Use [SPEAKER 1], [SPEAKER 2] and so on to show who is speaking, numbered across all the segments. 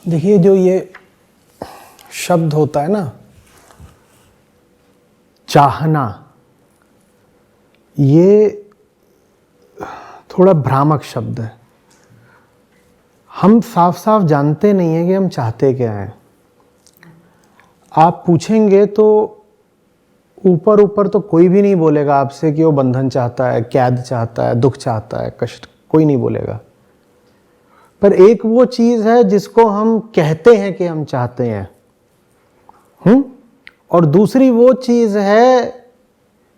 [SPEAKER 1] देखिए, जो ये शब्द होता है ना, चाहना, ये थोड़ा भ्रामक शब्द है। हम साफ साफ जानते नहीं हैं कि हम चाहते क्या हैं। आप पूछेंगे तो ऊपर ऊपर तो कोई भी नहीं बोलेगा आपसे कि वो बंधन चाहता है, कैद चाहता है, दुख चाहता है, कष्ट, कोई नहीं बोलेगा। पर एक वो चीज है जिसको हम कहते हैं कि हम चाहते हैं, और दूसरी वो चीज है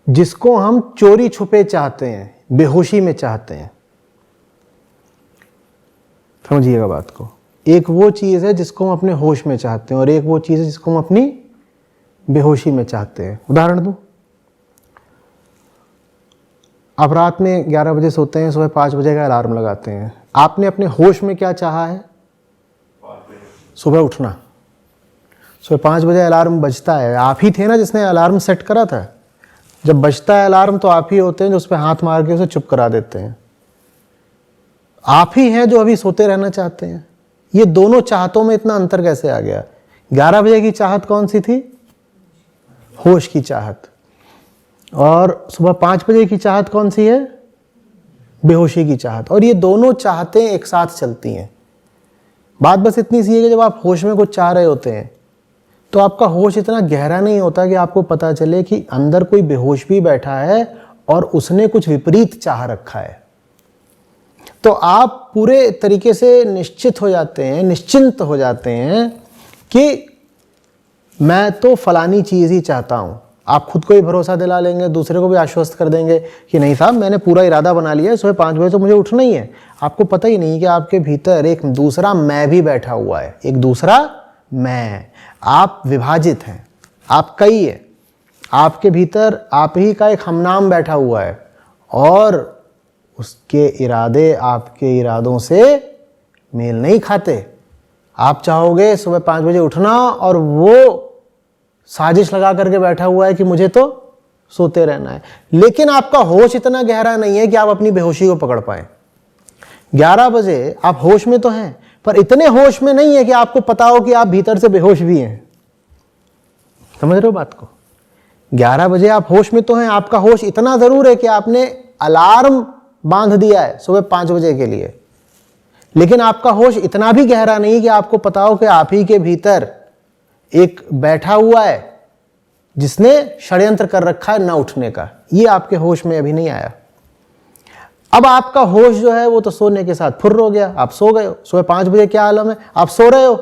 [SPEAKER 1] जिसको हम चोरी छुपे चाहते हैं, बेहोशी में चाहते हैं। समझिएगा बात को। एक वो चीज है जिसको हम अपने होश में चाहते हैं और एक वो चीज है जिसको हम अपनी बेहोशी में चाहते हैं। उदाहरण दूं, आप रात में 11 बजे सोते हैं, सुबह 5 बजे का अलार्म लगाते हैं। आपने अपने होश में क्या चाहा है? सुबह उठना। सुबह 5 बजे अलार्म बजता है, आप ही थे ना जिसने अलार्म सेट करा था। जब बजता है अलार्म तो आप ही होते हैं जो उस पर हाथ मार के उसे चुप करा देते हैं। आप ही हैं जो अभी सोते रहना चाहते हैं। ये दोनों चाहतों में इतना अंतर कैसे आ गया? 11 बजे की चाहत कौन सी थी? होश की चाहत। और सुबह 5 बजे की चाहत कौन सी है? बेहोशी की चाहत। और ये दोनों चाहतें एक साथ चलती हैं। बात बस इतनी सी है कि जब आप होश में कुछ चाह रहे होते हैं तो आपका होश इतना गहरा नहीं होता कि आपको पता चले कि अंदर कोई बेहोश भी बैठा है और उसने कुछ विपरीत चाह रखा है। तो आप पूरे तरीके से निश्चित हो जाते हैं, निश्चिंत हो जाते हैं कि मैं तो फलानी चीज ही चाहता हूं। आप खुद को ही भरोसा दिला लेंगे, दूसरे को भी आश्वस्त कर देंगे कि नहीं साहब, मैंने पूरा इरादा बना लिया है, सुबह 5 बजे तो मुझे उठना ही है। आपको पता ही नहीं कि आपके भीतर एक दूसरा मैं भी बैठा हुआ है, एक दूसरा मैं। आप विभाजित हैं, आप कई हैं, आपके भीतर आप ही का एक हमनाम बैठा हुआ है और उसके इरादे आपके इरादों से मेल नहीं खाते। आप चाहोगे सुबह 5 बजे उठना और वो साजिश लगा करके बैठा हुआ है कि मुझे तो सोते रहना है। लेकिन आपका होश इतना गहरा नहीं है कि आप अपनी बेहोशी को पकड़ पाए। 11 बजे आप होश में तो हैं, पर इतने होश में नहीं है कि आपको पता हो कि आप भीतर से बेहोश भी हैं। समझ रहे हो बात को? 11 बजे आप होश में तो हैं, आपका होश इतना जरूर है कि आपने अलार्म बांध दिया है सुबह 5 बजे के लिए। लेकिन आपका होश इतना भी गहरा नहीं कि आपको पता हो कि आप ही के भीतर एक बैठा हुआ है जिसने षड्यंत्र कर रखा है न उठने का। ये आपके होश में अभी नहीं आया। अब आपका होश जो है वो तो सोने के साथ फुर्र हो गया, आप सो गए हो। सुबह 5 बजे क्या आलम है? आप सो रहे हो,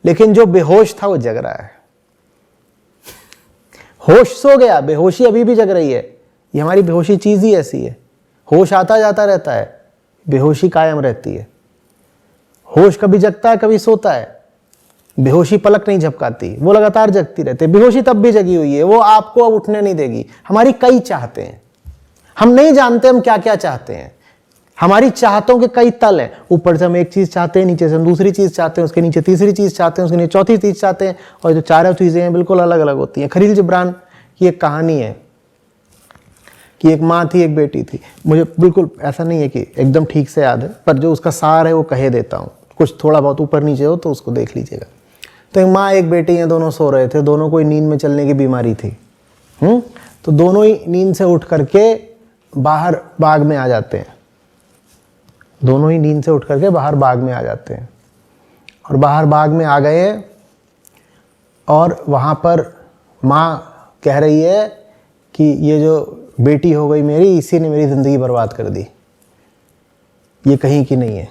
[SPEAKER 1] लेकिन जो बेहोश था वो जग रहा है। होश सो गया, बेहोशी अभी भी जग रही है। ये हमारी बेहोशी चीज ही ऐसी है। होश आता जाता रहता है, बेहोशी कायम रहती है। होश कभी जगता है, कभी सोता है। बेहोशी पलक नहीं झपकाती, वो लगातार जगती रहती है। बेहोशी तब भी जगी हुई है, वो आपको अब उठने नहीं देगी। हमारी कई चाहते हैं, हम नहीं जानते हम क्या क्या चाहते हैं। हमारी चाहतों के कई तल हैं। ऊपर से हम एक चीज चाहते हैं, नीचे से हम दूसरी चीज चाहते हैं, उसके नीचे तीसरी चीज चाहते हैं, उसके नीचे चौथी चीज चाहते हैं। और जो चारों चीजें हैं बिल्कुल अलग अलग होती हैं। खलील जिब्रान की एक कहानी है कि एक माँ थी, एक बेटी थी। मुझे बिल्कुल ऐसा नहीं है कि एकदम ठीक से याद है, पर जो उसका सार है वो कहे देता हूँ। कुछ थोड़ा बहुत ऊपर नीचे हो तो उसको देख लीजिएगा। तो एक माँ एक बेटी हैं, दोनों सो रहे थे। दोनों को नींद में चलने की बीमारी थी। तो दोनों ही नींद से उठ करके बाहर बाग में आ जाते हैं। दोनों ही नींद से उठ करके बाहर बाग में आ जाते हैं। और बाहर बाग में आ गए और वहाँ पर माँ कह रही है कि ये जो बेटी हो गई मेरी, इसी ने मेरी ज़िंदगी बर्बाद कर दी, ये कहीं की नहीं है।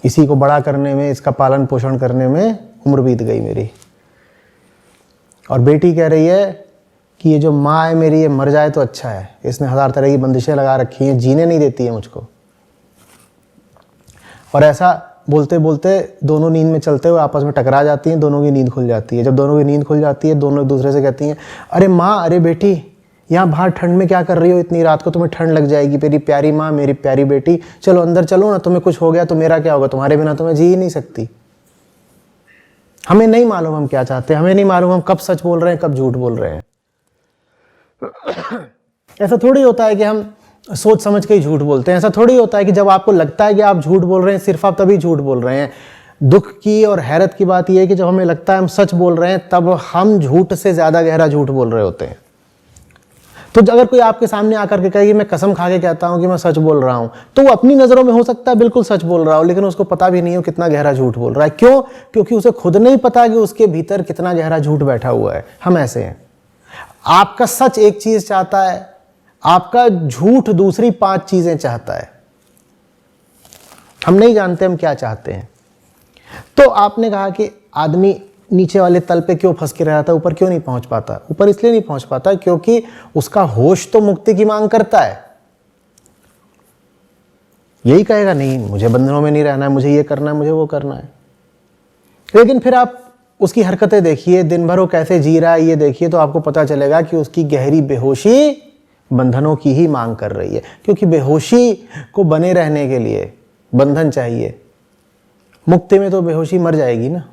[SPEAKER 1] इसी को बड़ा करने में, इसका पालन पोषण करने में उम्र बीत गई मेरी। और बेटी कह रही है कि ये जो माँ है मेरी, ये मर जाए तो अच्छा है, इसने 1000 तरह की बंदिशें लगा रखी हैं, जीने नहीं देती है मुझको। और ऐसा बोलते बोलते दोनों नींद में चलते हुए आपस में टकरा जाती हैं। दोनों की नींद खुल जाती है। जब दोनों की नींद खुल जाती है, दोनों एक दूसरे से कहती हैं, अरे माँ, अरे बेटी, यहाँ बाहर ठंड में क्या कर रही हो इतनी रात को? तुम्हें ठंड लग जाएगी। मेरी प्यारी माँ, मेरी प्यारी बेटी, चलो अंदर चलो ना। तुम्हें कुछ हो गया तो मेरा क्या होगा? तुम्हारे बिना तो मैं जी ही नहीं सकती। हमें नहीं मालूम हम क्या चाहते हैं, हमें नहीं मालूम हम कब सच बोल रहे हैं, कब झूठ बोल रहे हैं। ऐसा थोड़ी होता है कि हम सोच समझ के ही झूठ बोलते हैं। ऐसा थोड़ी होता है कि जब आपको लगता है कि आप झूठ बोल रहे हैं सिर्फ आप तभी झूठ बोल रहे हैं। दुख की और हैरत की बात यह है कि जब हमें लगता है हम सच बोल रहे हैं तब हम झूठ से ज़्यादा गहरा झूठ बोल रहे होते हैं। तो अगर कोई आपके सामने आकर के कहे कि मैं कसम खा के कहता हूं कि मैं सच बोल रहा हूं, तो वो अपनी नज़रों में हो सकता है बिल्कुल सच बोल रहा हो, लेकिन उसको पता भी नहीं हो कितना गहरा झूठ बोल रहा है। क्यों? क्योंकि उसे खुद नहीं पता कि उसके भीतर कितना गहरा झूठ बैठा हुआ है। हम ऐसे हैं। आपका सच एक चीज़ चाहता है, आपका झूठ दूसरी 5 चीज़ें चाहता है। हम नहीं जानते हम क्या चाहते हैं। तो आपने कहा कि आदमी नीचे वाले तल पे क्यों फंस के रहा था, ऊपर क्यों नहीं पहुंच पाता? ऊपर इसलिए नहीं पहुंच पाता क्योंकि उसका होश तो मुक्ति की मांग करता है। यही कहेगा नहीं मुझे बंधनों में नहीं रहना है, मुझे ये करना है, मुझे वो करना है। लेकिन फिर आप उसकी हरकतें देखिए, दिन भर वो कैसे जी रहा है ये देखिए, तो आपको पता चलेगा कि उसकी गहरी बेहोशी बंधनों की ही मांग कर रही है। क्योंकि बेहोशी को बने रहने के लिए बंधन चाहिए। मुक्ति में तो बेहोशी मर जाएगी ना।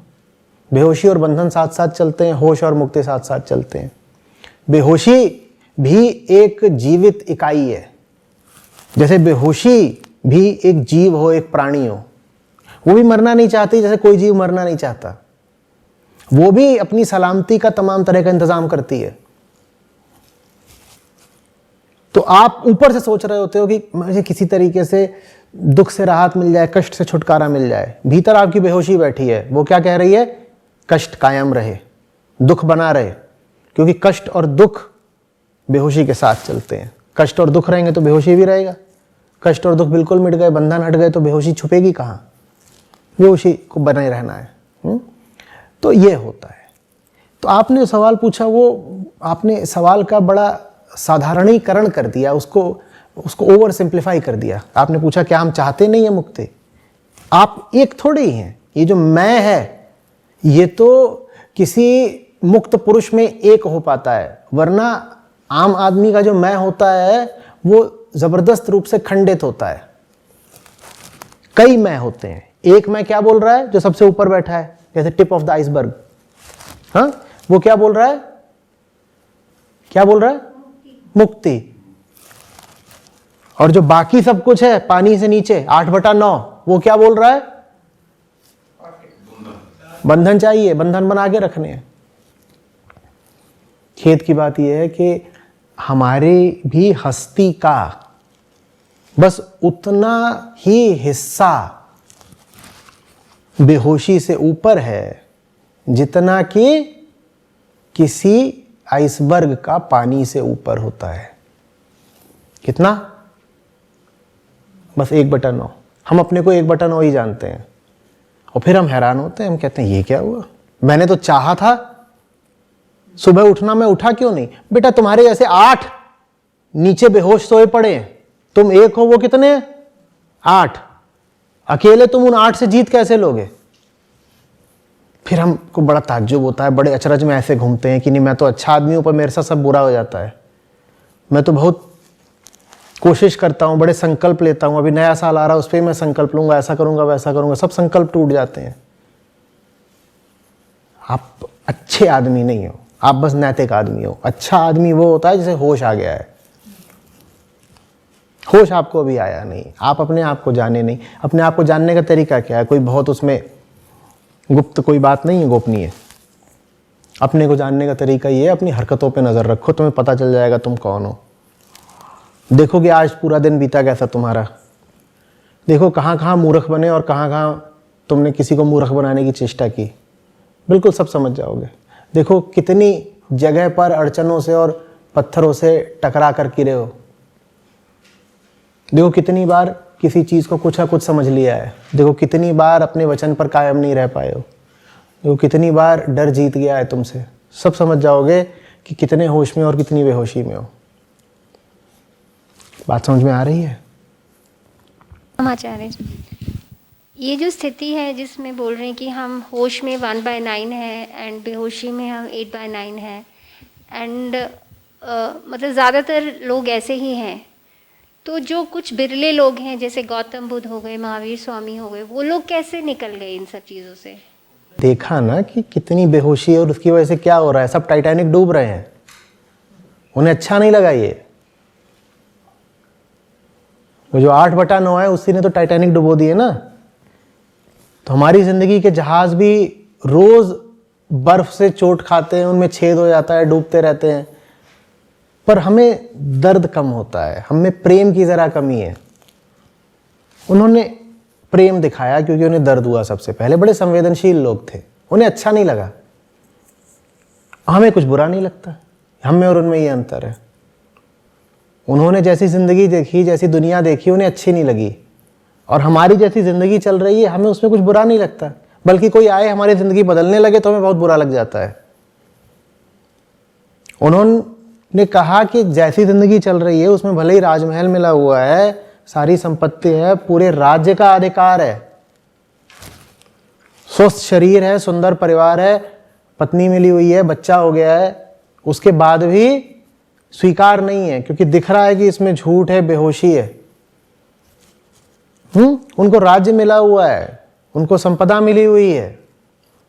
[SPEAKER 1] बेहोशी और बंधन साथ साथ चलते हैं, होश और मुक्ति साथ साथ चलते हैं। बेहोशी भी एक जीवित इकाई है। जैसे बेहोशी भी एक जीव हो, एक प्राणी हो, वो भी मरना नहीं चाहती जैसे कोई जीव मरना नहीं चाहता। वो भी अपनी सलामती का तमाम तरह का इंतजाम करती है। तो आप ऊपर से सोच रहे होते हो कि मुझे किसी तरीके से दुख से राहत मिल जाए, कष्ट से छुटकारा मिल जाए। भीतर आपकी बेहोशी बैठी है, वो क्या कह रही है? कष्ट कायम रहे, दुख बना रहे। क्योंकि कष्ट और दुख बेहोशी के साथ चलते हैं। कष्ट और दुख रहेंगे तो बेहोशी भी रहेगा। कष्ट और दुख बिल्कुल मिट गए, बंधन हट गए तो बेहोशी छुपेगी कहाँ? बेहोशी को बने रहना है। तो ये होता है। तो आपने सवाल पूछा, वो आपने सवाल का बड़ा साधारणीकरण कर दिया, उसको ओवर सिंप्लीफाई कर दिया। आपने पूछा क्या हम चाहते नहीं है मुक्ति? आप एक थोड़े ही हैं। ये जो मैं है ये तो किसी मुक्त पुरुष में एक हो पाता है, वरना आम आदमी का जो मैं होता है वो जबरदस्त रूप से खंडित होता है। कई मैं होते हैं। एक मैं क्या बोल रहा है? जो सबसे ऊपर बैठा है, जैसे टिप ऑफ द आइसबर्ग। हाँ, वो क्या बोल रहा है? क्या बोल रहा है? मुक्ति। और जो बाकी सब कुछ है पानी से नीचे 8/9, वो क्या बोल रहा है? बंधन चाहिए, बंधन बना के रखने हैं। खेद की बात यह है कि हमारी भी हस्ती का बस उतना ही हिस्सा बेहोशी से ऊपर है जितना कि किसी आइसबर्ग का पानी से ऊपर होता है। कितना? बस 1/9। हम अपने को 1/9 ही जानते हैं। और फिर हम हैरान होते हैं, हम कहते हैं ये क्या हुआ? मैंने तो चाहा था सुबह उठना, मैं उठा क्यों नहीं? बेटा तुम्हारे जैसे 8 नीचे बेहोश सोए पड़े हैं, तुम 1 हो, वो कितने? 8। अकेले तुम उन 8 से जीत कैसे लोगे? फिर हमको बड़ा ताज्जुब होता है, बड़े अचरज में ऐसे घूमते हैं कि नहीं मैं तो अच्छा आदमी हूं पर मेरे साथ सब बुरा हो जाता है। मैं तो बहुत कोशिश करता हूं, बड़े संकल्प लेता हूं, अभी नया साल आ रहा है उस पर मैं संकल्प लूंगा, ऐसा करूंगा वैसा करूंगा, सब संकल्प टूट जाते हैं। आप अच्छे आदमी नहीं हो, आप बस नैतिक आदमी हो। अच्छा आदमी वो होता है जिसे होश आ गया है। होश आपको अभी आया नहीं, आप अपने आप को जाने नहीं। अपने आप को जानने का तरीका क्या है? कोई बहुत उसमें गुप्त कोई बात नहीं है, गोपनीय। अपने को जानने का तरीका ये है, अपनी हरकतों पे नजर रखो, तुम्हें पता चल जाएगा तुम कौन हो। देखो कि आज पूरा दिन बीता कैसा तुम्हारा। देखो कहाँ कहाँ मूर्ख बने और कहाँ कहाँ तुमने किसी को मूर्ख बनाने की चेष्टा की, बिल्कुल सब समझ जाओगे। देखो कितनी जगह पर अड़चनों से और पत्थरों से टकरा कर गिरे हो। देखो कितनी बार किसी चीज़ को कुछ ना कुछ समझ लिया है। देखो कितनी बार अपने वचन पर कायम नहीं रह पाए हो। देखो कितनी बार डर जीत गया है तुमसे। सब समझ जाओगे कि कितने होश में और कितनी बेहोशी में हो। बात समझ में आ रही है?
[SPEAKER 2] आचार्य जी, ये जो स्थिति है जिसमें बोल रहे हैं कि हम होश में 1/9 है एंड बेहोशी में हम 8/9 है, एंड मतलब ज़्यादातर लोग ऐसे ही हैं। तो जो कुछ बिरले लोग हैं जैसे गौतम बुद्ध हो गए, महावीर स्वामी हो गए, वो लोग कैसे निकल गए इन सब चीज़ों से?
[SPEAKER 1] देखा ना कि कितनी बेहोशी है और उसकी वजह से क्या हो रहा है, सब टाइटैनिक डूब रहे हैं, उन्हें अच्छा नहीं लगा ये। वो जो 8/9 है उसी ने तो टाइटैनिक डुबो दिए ना। तो हमारी जिंदगी के जहाज भी रोज बर्फ से चोट खाते हैं, उनमें छेद हो जाता है, डूबते रहते हैं, पर हमें दर्द कम होता है, हमें प्रेम की जरा कमी है। उन्होंने प्रेम दिखाया क्योंकि उन्हें दर्द हुआ सबसे पहले, बड़े संवेदनशील लोग थे, उन्हें अच्छा नहीं लगा, हमें कुछ बुरा नहीं लगता। हमें और उनमें ये अंतर है। उन्होंने जैसी जिंदगी देखी, जैसी दुनिया देखी, उन्हें अच्छी नहीं लगी, और हमारी जैसी जिंदगी चल रही है, हमें उसमें कुछ बुरा नहीं लगता, बल्कि कोई आए हमारी जिंदगी बदलने लगे तो हमें बहुत बुरा लग जाता है। उन्होंने कहा कि जैसी जिंदगी चल रही है उसमें भले ही राजमहल मिला हुआ है, सारी संपत्ति है, पूरे राज्य का अधिकार है, स्वस्थ शरीर है, सुंदर परिवार है, पत्नी मिली हुई है, बच्चा हो गया है, उसके बाद भी स्वीकार नहीं है क्योंकि दिख रहा है कि इसमें झूठ है, बेहोशी है। उनको राज्य मिला हुआ है, उनको संपदा मिली हुई है,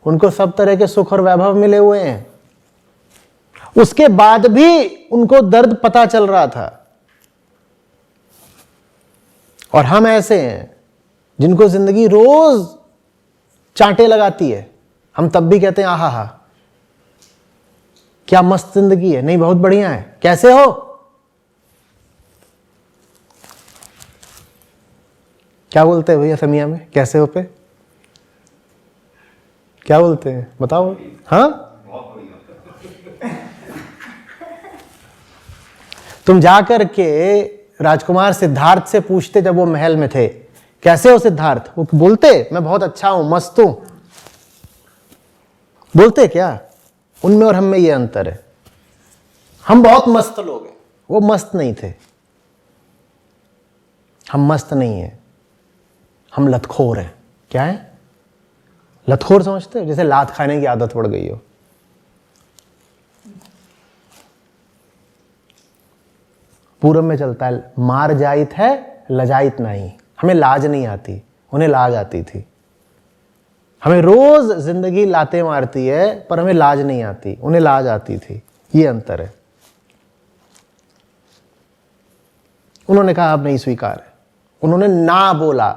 [SPEAKER 1] उनको सब तरह के सुख और वैभव मिले हुए हैं, उसके बाद भी उनको दर्द पता चल रहा था। और हम ऐसे हैं जिनको जिंदगी रोज चांटे लगाती है, हम तब भी कहते हैं आहा हा क्या मस्त जिंदगी है, नहीं बहुत बढ़िया है, कैसे हो, क्या बोलते हैं भैया असमिया में, कैसे हो पे क्या बोलते हैं बताओ। हाँ, तुम जाकर के राजकुमार सिद्धार्थ से पूछते जब वो महल में थे, कैसे हो सिद्धार्थ, वो बोलते मैं बहुत अच्छा हूं, मस्त हूं, बोलते क्या? उनमें और हम में ये अंतर है। हम बहुत मस्त लोग हैं, वो मस्त नहीं थे। हम मस्त नहीं हैं, हम लतखोर हैं। क्या है लतखोर? समझते हो? जैसे लात खाने की आदत पड़ गई हो। पूरब में चलता है मार जाइत है लजाइत नहीं। हमें लाज नहीं आती, उन्हें लाज आती थी। हमें रोज जिंदगी लाते मारती है पर हमें लाज नहीं आती, उन्हें लाज आती थी। ये अंतर है। उन्होंने कहा अब नहीं स्वीकार है, उन्होंने ना बोला।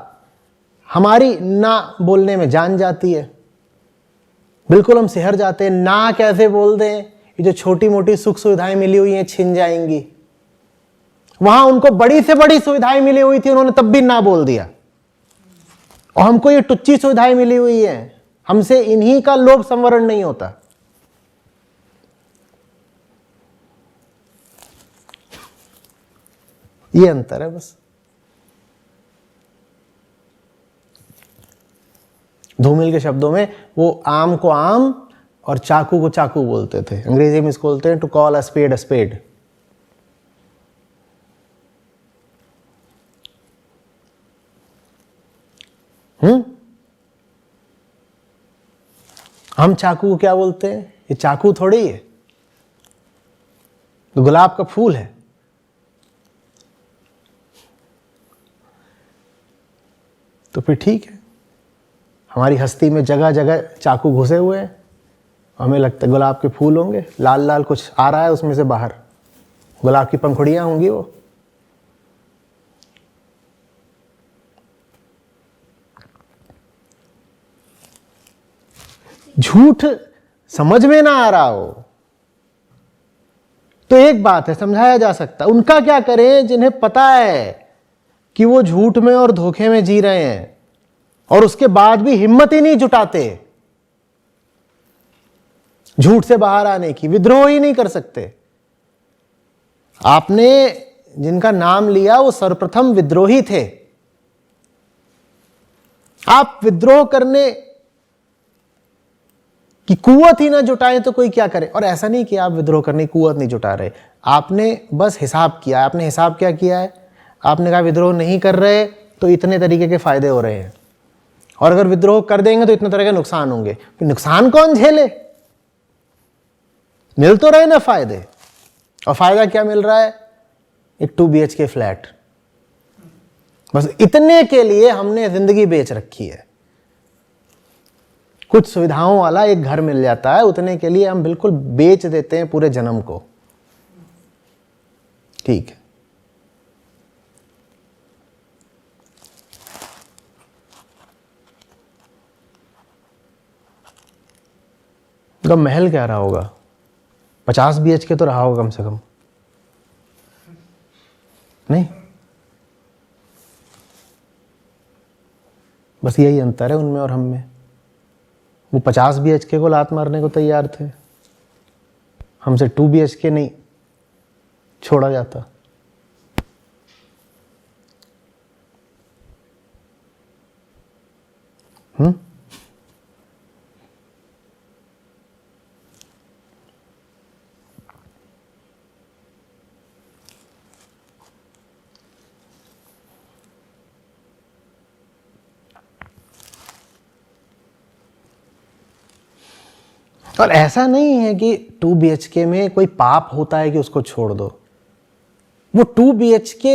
[SPEAKER 1] हमारी ना बोलने में जान जाती है, बिल्कुल हम सिहर जाते हैं। ना कैसे बोल दें, ये जो छोटी मोटी सुख सुविधाएं मिली हुई हैं छिन जाएंगी। वहां उनको बड़ी से बड़ी सुविधाएं मिली हुई थी, उन्होंने तब भी ना बोल दिया। और हमको ये टुच्ची सुविधाएं मिली हुई हैं, हमसे इन्हीं का लोभ संवरण नहीं होता। ये अंतर है बस। धूमिल के शब्दों में वो आम को आम और चाकू को चाकू बोलते थे। अंग्रेजी में इसको बोलते हैं to call a spade a spade. हम चाकू को क्या बोलते हैं? ये चाकू थोड़ी है, तो गुलाब का फूल है। तो फिर ठीक है, हमारी हस्ती में जगह जगह चाकू घुसे हुए हैं, हमें लगता है गुलाब के फूल होंगे, लाल लाल कुछ आ रहा है उसमें से बाहर, गुलाब की पंखुड़ियां होंगी वो। झूठ समझ में ना आ रहा हो तो एक बात है, समझाया जा सकता। उनका क्या करें जिन्हें पता है कि वो झूठ में और धोखे में जी रहे हैं और उसके बाद भी हिम्मत ही नहीं जुटाते झूठ से बाहर आने की, विद्रोह ही नहीं कर सकते। आपने जिनका नाम लिया वो सर्वप्रथम विद्रोही थे। आप विद्रोह करने कि कुवत ही ना जुटाएं तो कोई क्या करे। और ऐसा नहीं कि आप विद्रोह करने की कुवत नहीं जुटा रहे, आपने बस हिसाब किया। आपने हिसाब क्या किया है? आपने कहा विद्रोह नहीं कर रहे तो इतने तरीके के फायदे हो रहे हैं, और अगर विद्रोह कर देंगे तो इतने तरह के नुकसान होंगे। नुकसान कौन झेले? मिल तो रहे ना फायदे। और फायदा क्या मिल रहा है? एक 2 BHK फ्लैट। बस इतने के लिए हमने जिंदगी बेच रखी है। कुछ सुविधाओं वाला एक घर मिल जाता है, उतने के लिए हम बिल्कुल बेच देते हैं पूरे जन्म को। ठीक है, तो महल क्या रहा होगा, 50 BHK तो रहा होगा कम से कम, नहीं? बस यही अंतर है उनमें और हम में। वो 50 BHK को लात मारने को तैयार थे, हमसे 2 BHK नहीं छोड़ा जाता। और ऐसा नहीं है कि 2 BHK में कोई पाप होता है कि उसको छोड़ दो। वो 2 BHK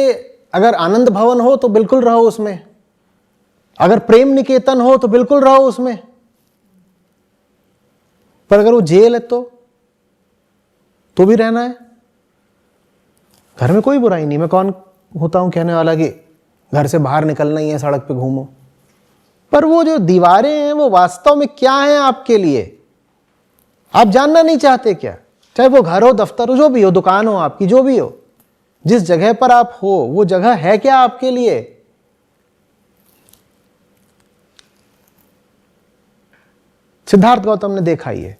[SPEAKER 1] अगर आनंद भवन हो तो बिल्कुल रहो उसमें, अगर प्रेम निकेतन हो तो बिल्कुल रहो उसमें, पर अगर वो जेल है तो भी रहना है। घर में कोई बुराई नहीं, मैं कौन होता हूं कहने वाला कि घर से बाहर निकलना ही है, सड़क पे घूमो। पर वो जो दीवारें हैं वो वास्तव में क्या हैं आपके लिए, आप जानना नहीं चाहते क्या? चाहे वो घर हो, दफ्तर हो, जो भी हो, दुकान हो आपकी, जो भी हो, जिस जगह पर आप हो वो जगह है क्या आपके लिए? सिद्धार्थ गौतम ने देखा ही है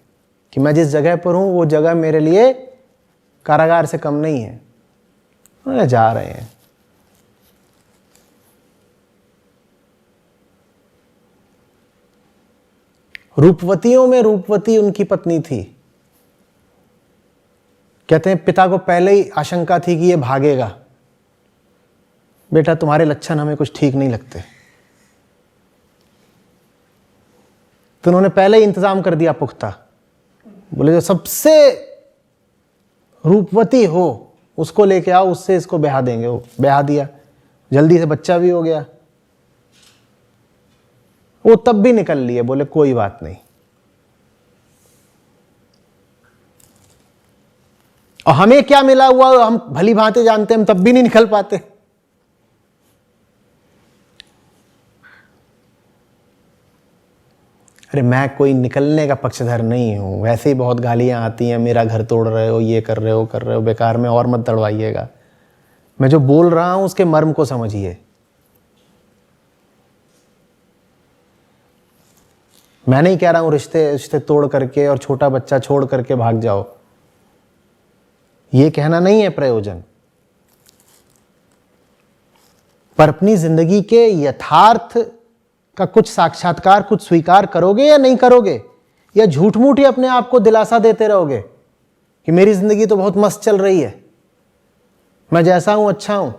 [SPEAKER 1] कि मैं जिस जगह पर हूं वो जगह मेरे लिए कारागार से कम नहीं है। उन्हें जा रहे हैं। रूपवतियों में रूपवती उनकी पत्नी थी। कहते हैं पिता को पहले ही आशंका थी कि ये भागेगा, बेटा तुम्हारे लक्षण हमें कुछ ठीक नहीं लगते, तो उन्होंने पहले ही इंतजाम कर दिया पुख्ता। बोले जो सबसे रूपवती हो उसको लेके आओ, उससे इसको ब्याह देंगे। वो ब्याह दिया, जल्दी से बच्चा भी हो गया। वो तब भी निकल लिए, बोले कोई बात नहीं। और हमें क्या मिला हुआ हम भली भांति जानते हैं, हम तब भी नहीं निकल पाते। अरे मैं कोई निकलने का पक्षधर नहीं हूं, वैसे ही बहुत गालियां आती हैं, मेरा घर तोड़ रहे हो, ये कर रहे हो, बेकार में और मत दड़वाइएगा। मैं जो बोल रहा हूं उसके मर्म को समझिए। मैं नहीं कह रहा हूं रिश्ते तोड़ करके और छोटा बच्चा छोड़ करके भाग जाओ, ये कहना नहीं है प्रयोजन। पर अपनी जिंदगी के यथार्थ का कुछ साक्षात्कार, कुछ स्वीकार करोगे या नहीं करोगे, या झूठ मूठ ही अपने आप को दिलासा देते रहोगे कि मेरी जिंदगी तो बहुत मस्त चल रही है, मैं जैसा हूं अच्छा हूं।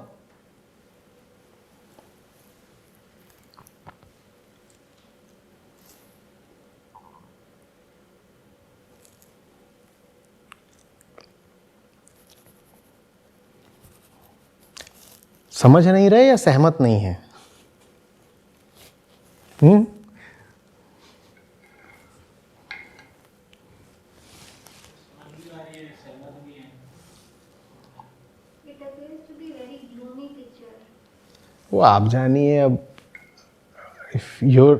[SPEAKER 1] समझ नहीं रहे या सहमत नहीं है? वो आप जानिए। अब if your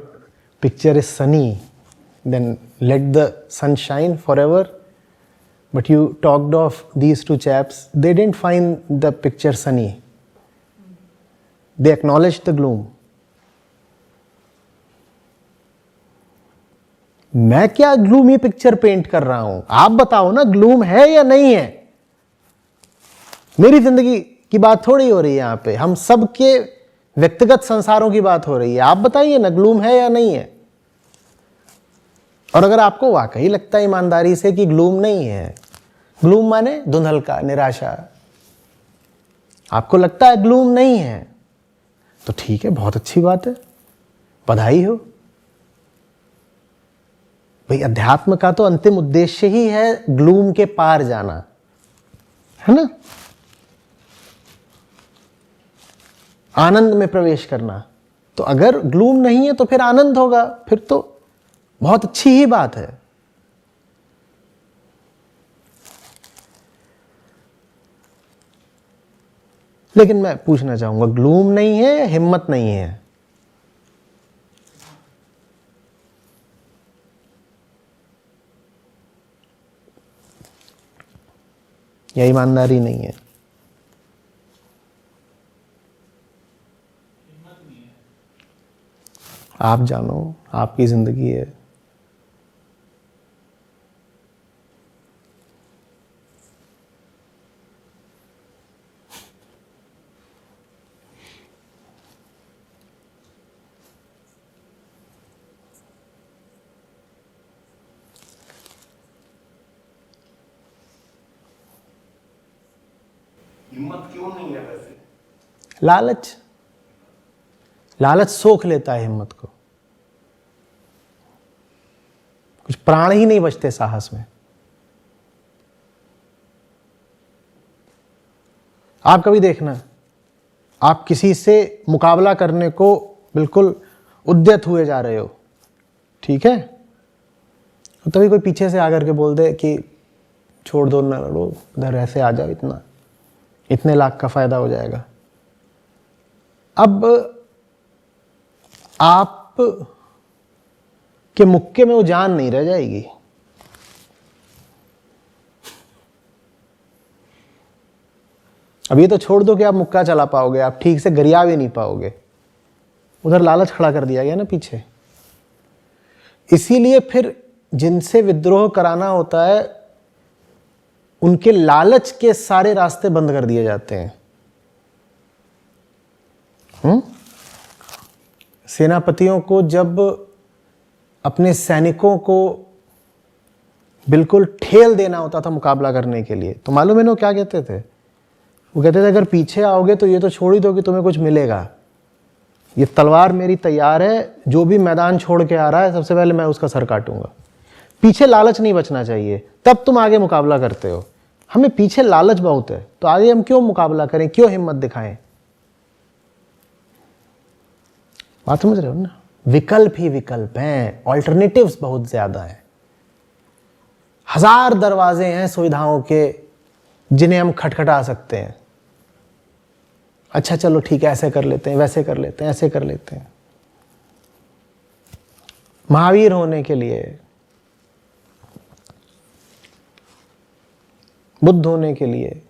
[SPEAKER 1] picture is sunny then let the sun shine for ever, but you talked of these two chaps, they didn't find the picture sunny, they acknowledged the gloom. मैं क्या ग्लूमी पिक्चर पेंट कर रहा हूं, आप बताओ ना, gloom है या नहीं है? मेरी जिंदगी की बात थोड़ी हो रही है यहां पे, हम सबके व्यक्तिगत संसारों की बात हो रही है। आप बताइए ना, ग्लूम है या नहीं है? और अगर आपको वाकई लगता है ईमानदारी से कि ग्लूम नहीं है, ग्लूम माने धुंधलका, निराशा, आपको लगता है ग्लूम नहीं है, तो ठीक है, बहुत अच्छी बात है, बधाई हो भाई। अध्यात्म का तो अंतिम उद्देश्य ही है ग्लूम के पार जाना, है ना, आनंद में प्रवेश करना। तो अगर ग्लूम नहीं है तो फिर आनंद होगा, फिर तो बहुत अच्छी ही बात है। लेकिन मैं पूछना चाहूंगा, ग्लूम नहीं है या हिम्मत नहीं है? या ईमानदारी नहीं है? आप जानो, आपकी जिंदगी है।
[SPEAKER 3] हिम्मत क्यों नहीं है वैसे?
[SPEAKER 1] लालच, लालच सोख लेता है हिम्मत को। कुछ प्राण ही नहीं बचते साहस में। आप कभी देखना, आप किसी से मुकाबला करने को बिल्कुल उद्यत हुए जा रहे हो, ठीक है, तो तभी कोई पीछे से आकर के बोल दे कि छोड़ दो, ना लड़ो, इधर ऐसे आ जाओ, इतने लाख का फायदा हो जाएगा। अब आप के मुक्के में वो जान नहीं रह जाएगी। अब ये तो छोड़ दो कि आप मुक्का चला पाओगे, आप ठीक से गरिया भी नहीं पाओगे। उधर लालच खड़ा कर दिया गया ना पीछे। इसीलिए फिर जिनसे विद्रोह कराना होता है, उनके लालच के सारे रास्ते बंद कर दिए जाते हैं। सेनापतियों को जब अपने सैनिकों को बिल्कुल ठेल देना होता था मुकाबला करने के लिए, तो मालूम है ना क्या कहते थे? वो कहते थे, अगर पीछे आओगे तो ये तो छोड़ ही दो कि तुम्हें कुछ मिलेगा। ये तलवार मेरी तैयार है, जो भी मैदान छोड़ के आ रहा है सबसे पहले मैं उसका सर काटूंगा। पीछे लालच नहीं बचना चाहिए, तब तुम आगे मुकाबला करते हो। हमें पीछे लालच बहुत है, तो आगे हम क्यों मुकाबला करें, क्यों हिम्मत दिखाएं? बात समझ रहे हो ना? विकल्प ही विकल्प हैं, ऑल्टरनेटिव्स बहुत ज्यादा हैं। हजार दरवाजे हैं सुविधाओं के जिन्हें हम खटखटा सकते हैं। अच्छा चलो ठीक है, ऐसे कर लेते हैं, वैसे कर लेते हैं, ऐसे कर लेते हैं। महावीर होने के लिए, बुद्ध होने के लिए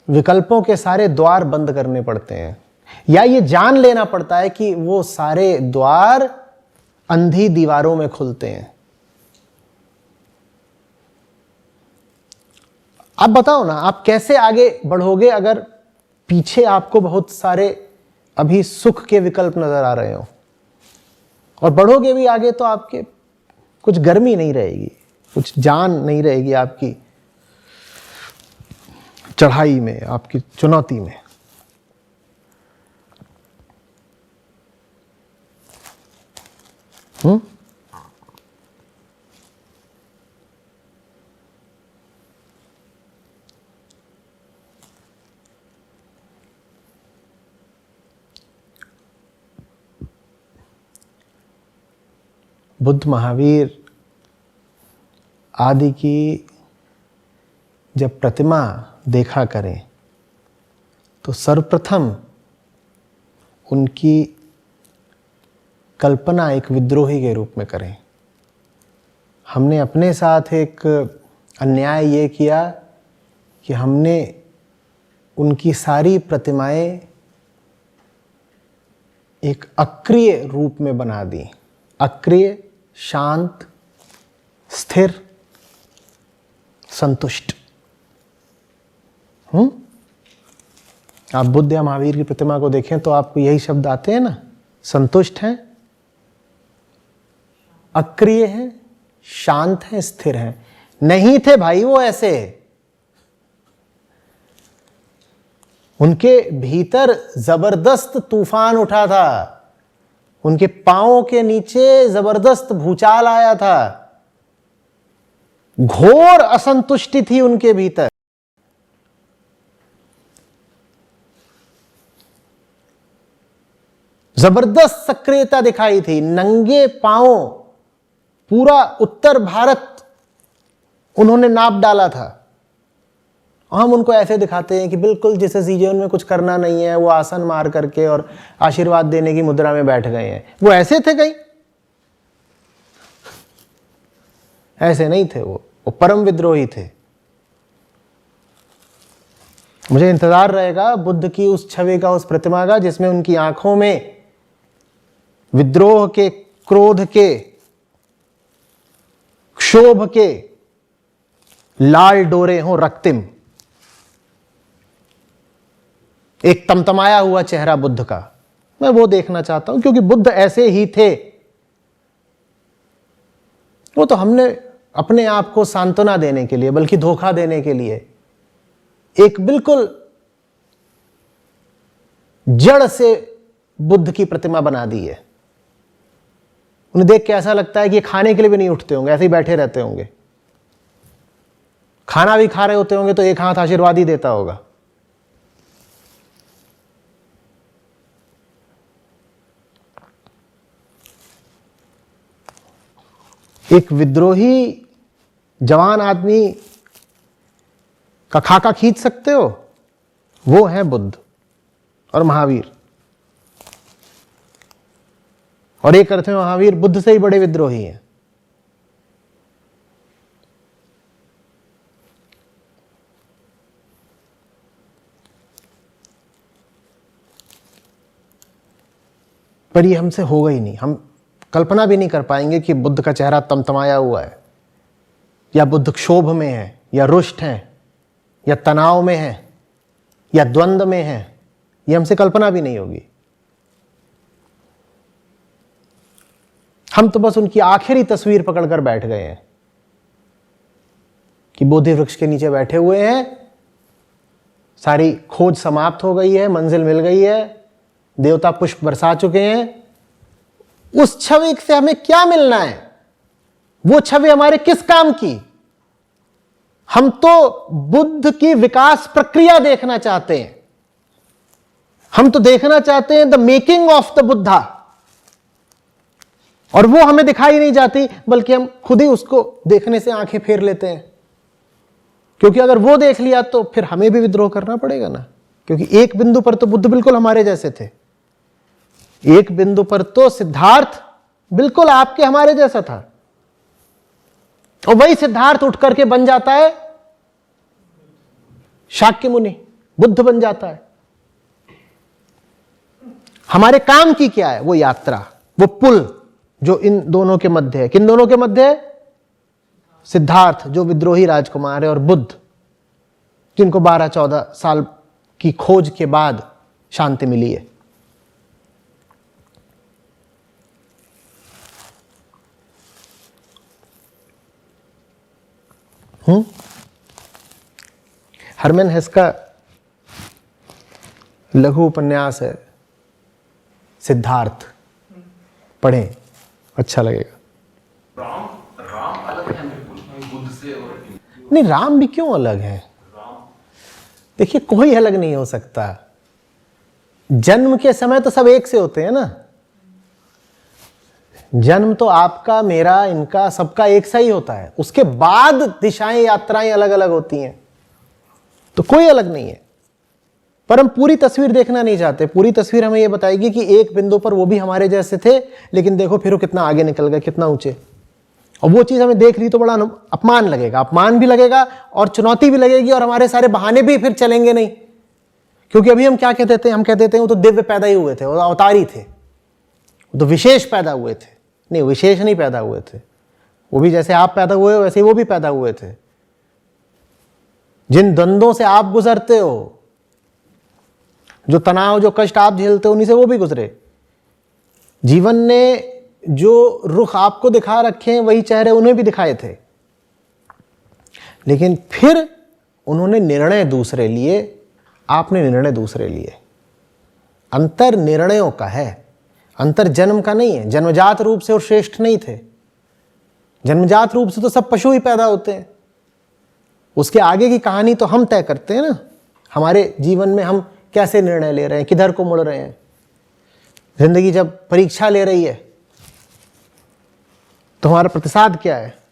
[SPEAKER 1] विकल्पों के सारे द्वार बंद करने पड़ते हैं, या ये जान लेना पड़ता है कि वो सारे द्वार अंधी दीवारों में खुलते हैं। आप बताओ ना, आप कैसे आगे बढ़ोगे अगर पीछे आपको बहुत सारे अभी सुख के विकल्प नजर आ रहे हो? और बढ़ोगे भी आगे तो आपके कुछ गर्मी नहीं रहेगी, कुछ जान नहीं रहेगी आपकी चढ़ाई में, आपकी चुनौती में। बुद्ध, महावीर आदि की जब प्रतिमा देखा करें तो सर्वप्रथम उनकी कल्पना एक विद्रोही के रूप में करें। हमने अपने साथ एक अन्याय ये किया कि हमने उनकी सारी प्रतिमाएं एक अक्रिय रूप में बना दी। अक्रिय, शांत, स्थिर, संतुष्ट। आप बुद्ध या महावीर की प्रतिमा को देखें तो आपको यही शब्द आते हैं ना। संतुष्ट हैं, अक्रिय हैं, शांत हैं, स्थिर हैं। नहीं थे भाई वो ऐसे। उनके भीतर जबरदस्त तूफान उठा था, उनके पांवों के नीचे जबरदस्त भूचाल आया था, घोर असंतुष्टि थी उनके भीतर। जबरदस्त सक्रियता दिखाई थी। नंगे पांव पूरा उत्तर भारत उन्होंने नाप डाला था। हम उनको ऐसे दिखाते हैं कि बिल्कुल जैसे जीवन में कुछ करना नहीं है, वो आसन मार करके और आशीर्वाद देने की मुद्रा में बैठ गए हैं। वो ऐसे थे कहीं? ऐसे नहीं थे। वो परम विद्रोही थे। मुझे इंतजार रहेगा बुद्ध की उस छवि का, उस प्रतिमा का, जिसमें उनकी आंखों में विद्रोह के, क्रोध के, क्षोभ के लाल डोरे हों रक्तिम। एक तमतमाया हुआ चेहरा बुद्ध का, मैं वो देखना चाहता हूं, क्योंकि बुद्ध ऐसे ही थे। वो तो हमने अपने आप को सांत्वना देने के लिए, बल्कि धोखा देने के लिए एक बिल्कुल जड़ से बुद्ध की प्रतिमा बना दी है। उन्हें देख के ऐसा लगता है कि ये खाने के लिए भी नहीं उठते होंगे, ऐसे ही बैठे रहते होंगे। खाना भी खा रहे होते होंगे तो एक हाथ आशीर्वाद ही देता होगा। एक विद्रोही जवान आदमी का खाका खींच सकते हो, वो है बुद्ध और महावीर। और एक अर्थ में महावीर बुद्ध से ही बड़े विद्रोही हैं। पर ये हमसे होगा ही नहीं। हम कल्पना भी नहीं कर पाएंगे कि बुद्ध का चेहरा तमतमाया हुआ है, या बुद्ध क्षोभ में है, या रुष्ट है, या तनाव में है, या द्वंद्व में है। ये हमसे कल्पना भी नहीं होगी। हम तो बस उनकी आखिरी तस्वीर पकड़कर बैठ गए हैं कि बोधि वृक्ष के नीचे बैठे हुए हैं, सारी खोज समाप्त हो गई है, मंजिल मिल गई है, देवता पुष्प बरसा चुके हैं। उस छवि से हमें क्या मिलना है? वो छवि हमारे किस काम की? हम तो बुद्ध की विकास प्रक्रिया देखना चाहते हैं। हम तो देखना चाहते हैं the making of the Buddha, और वो हमें दिखाई नहीं जाती, बल्कि हम खुद ही उसको देखने से आंखें फेर लेते हैं। क्योंकि अगर वो देख लिया तो फिर हमें भी विद्रोह करना पड़ेगा ना। क्योंकि एक बिंदु पर तो बुद्ध बिल्कुल हमारे जैसे थे। एक बिंदु पर तो सिद्धार्थ बिल्कुल आपके हमारे जैसा था, और वही सिद्धार्थ उठ करके बन जाता है शाक्य मुनि, बुद्ध बन जाता है। हमारे काम की क्या है? वो यात्रा, वो पुल जो इन दोनों के मध्य है। किन दोनों के मध्य है? सिद्धार्थ जो विद्रोही राजकुमार है, और बुद्ध जिनको 12-14 साल की खोज के बाद शांति मिली है। हरमन हेस का लघु उपन्यास है सिद्धार्थ, पढ़ें, अच्छा लगेगा।
[SPEAKER 3] राम अलग है बिल्कुल बुद्ध से। और
[SPEAKER 1] नहीं, राम भी क्यों अलग है? देखिए, कोई अलग नहीं हो सकता। जन्म के समय तो सब एक से होते हैं ना। जन्म तो आपका, मेरा, इनका, सबका एक सा ही होता है। उसके बाद दिशाएं, यात्राएं अलग अलग होती हैं, तो कोई अलग नहीं है। पर हम पूरी तस्वीर देखना नहीं चाहते। पूरी तस्वीर हमें यह बताएगी कि एक बिंदु पर वो भी हमारे जैसे थे, लेकिन देखो फिर वो कितना आगे निकल गए, कितना ऊंचे। और वो चीज हमें देख रही तो बड़ा अपमान लगेगा, अपमान भी लगेगा और चुनौती भी लगेगी, और हमारे सारे बहाने भी फिर चलेंगे नहीं। क्योंकि अभी हम क्या कहते थे? हम कहते थे वो तो दिव्य पैदा ही हुए थे, वो अवतारी थे, वो तो विशेष पैदा हुए थे। नहीं, विशेष नहीं पैदा हुए थे। वो भी जैसे आप पैदा हुए हो वैसे ही वो भी पैदा हुए थे। जिन द्वंद्वों से आप गुजरते हो, जो तनाव, जो कष्ट आप झेलते हो, उन्हीं से वो भी गुजरे। जीवन ने जो रुख आपको दिखा रखे हैं, वही चेहरे उन्हें भी दिखाए थे, लेकिन फिर उन्होंने निर्णय दूसरे लिए, आपने निर्णय दूसरे लिए। अंतर निर्णयों का है, अंतर जन्म का नहीं है। जन्मजात रूप से और श्रेष्ठ नहीं थे। जन्मजात रूप से तो सब पशु ही पैदा होते हैं। उसके आगे की कहानी तो हम तय करते हैं ना। हमारे जीवन में हम कैसे निर्णय ले रहे हैं, किधर को मुड़ रहे हैं। जिंदगी जब परीक्षा ले रही है तो हमारा प्रतिसाद क्या है?